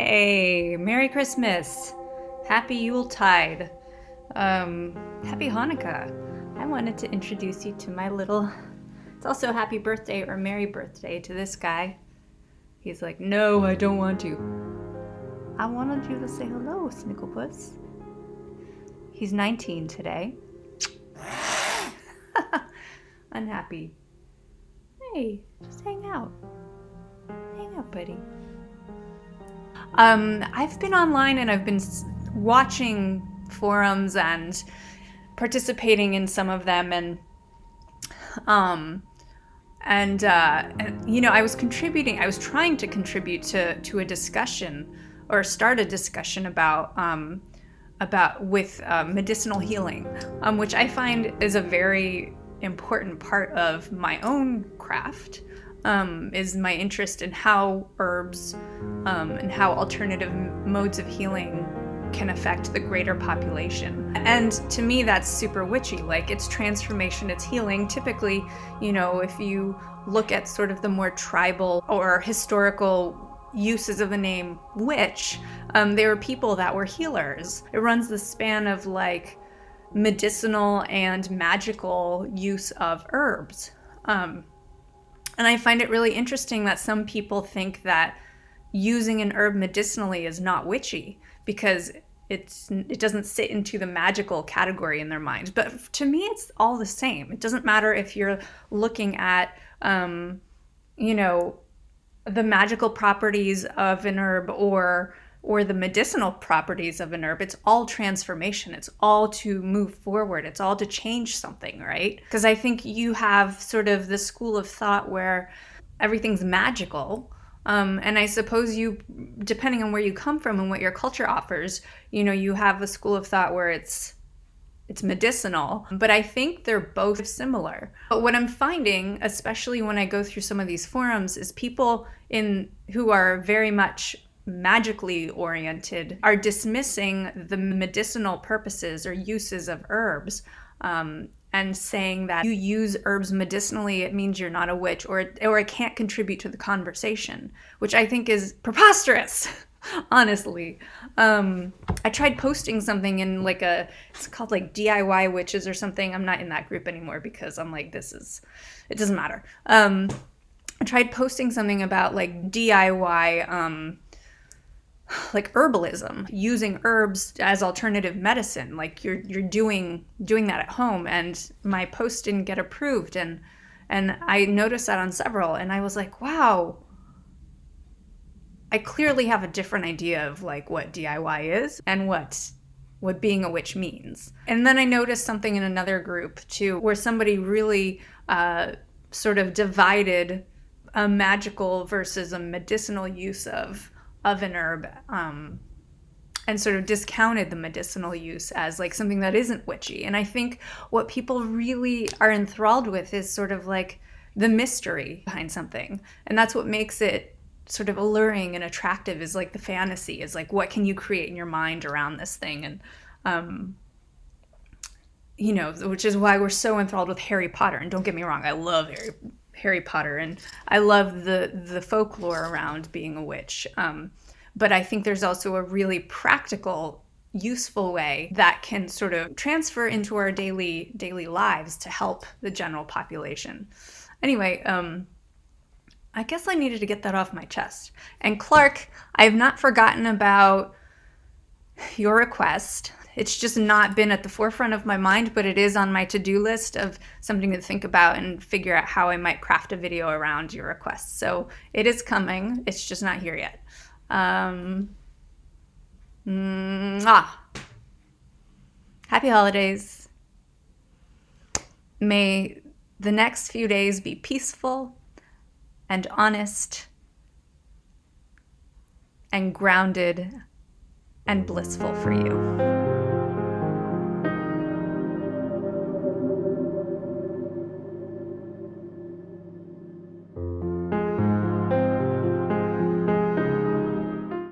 Hey, Merry Christmas. Happy Yuletide. Happy Hanukkah. I wanted to introduce you to my little. It's also happy birthday or merry birthday to this guy. He's like, no, I don't want to. I wanted you to say hello, Snicklepuss. He's 19 today. Unhappy. Hey, just hang out. Hang out, buddy. I've been online and I've been watching forums and participating in some of them, and I was contributing. I was trying to contribute to a discussion or start a discussion about medicinal healing, which I find is a very important part of my own craft. Is my interest in how herbs and how alternative modes of healing can affect the greater population. And to me, that's super witchy. Like, it's transformation, it's healing. Typically, if you look at sort of the more tribal or historical uses of the name witch, they were people that were healers. It runs the span of like medicinal and magical use of herbs. And I find it really interesting that some people think that using an herb medicinally is not witchy because it doesn't sit into the magical category in their mind. But to me, it's all the same. It doesn't matter if you're looking at, the magical properties of an herb or the medicinal properties of an herb. It's all transformation. It's all to move forward. It's all to change something, right? Because I think you have sort of the school of thought where everything's magical. And I suppose depending on where you come from and what your culture offers, you have a school of thought where it's medicinal, but I think they're both similar. But what I'm finding, especially when I go through some of these forums, is people who are very much magically oriented are dismissing the medicinal purposes or uses of herbs, and saying that you use herbs medicinally, it means you're not a witch, or it can't contribute to the conversation, which I think is preposterous. Honestly, I tried posting something in it's called like DIY witches or something. I'm not in that group anymore because I'm like, it doesn't matter. I tried posting something about like DIY, like herbalism, using herbs as alternative medicine. Like you're doing that at home, and my post didn't get approved, and I noticed that on several, and I was like, wow, I clearly have a different idea of like what DIY is and what being a witch means. And then I noticed something in another group too, where somebody really sort of divided a magical versus a medicinal use of an herb, and sort of discounted the medicinal use as like something that isn't witchy. And I think what people really are enthralled with is sort of like the mystery behind something. And that's what makes it sort of alluring and attractive, is like the fantasy, is like what can you create in your mind around this thing. And which is why we're so enthralled with Harry Potter. And don't get me wrong, I love Harry Potter, and I love the folklore around being a witch. But I think there's also a really practical, useful way that can sort of transfer into our daily lives to help the general population. Anyway, I guess I needed to get that off my chest. And Clark, I have not forgotten about your request. It's just not been at the forefront of my mind, but it is on my to-do list of something to think about and figure out how I might craft a video around your request. So it is coming. It's just not here yet. Happy holidays. May the next few days be peaceful and honest and grounded and blissful for you.